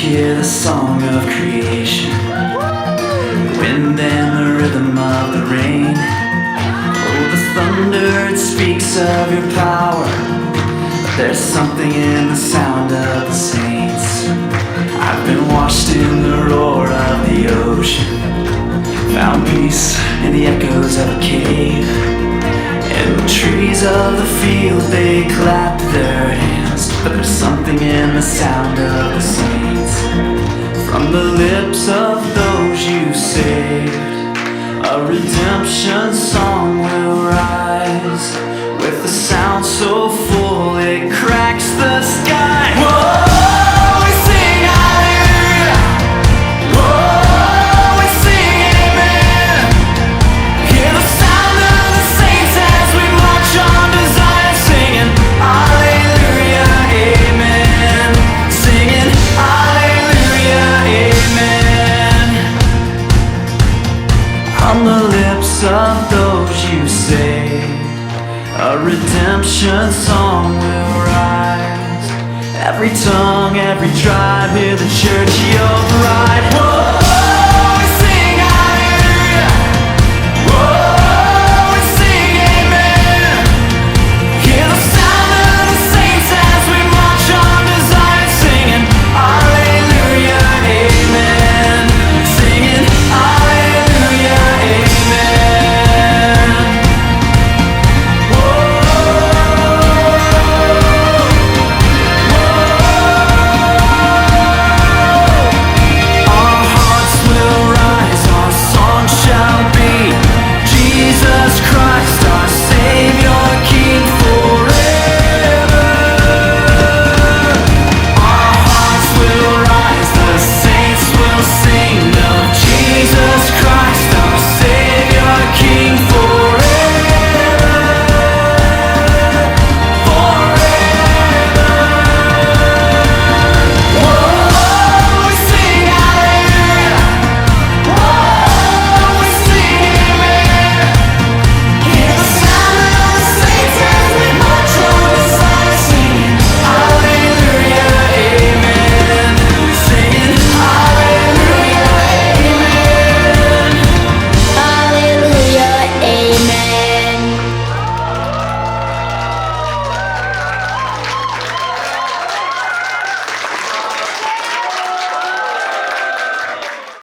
hear the song of creation, the wind and the rhythm of the rain. Oh, the thunder, it speaks of your power, but there's something in the sound of the saints. I've been washed in the roar of the ocean, found peace in the echoes of a cave. And the trees of the field, they clap their hands, but there's something in the sound of the saints. From the lips of those you saved, a redemption song will rise, with a sound so full it cracks the sky. Whoa! On the lips of those you saved, a redemption song will rise. Every tongue, every tribe, hear the church, your bride. Whoa!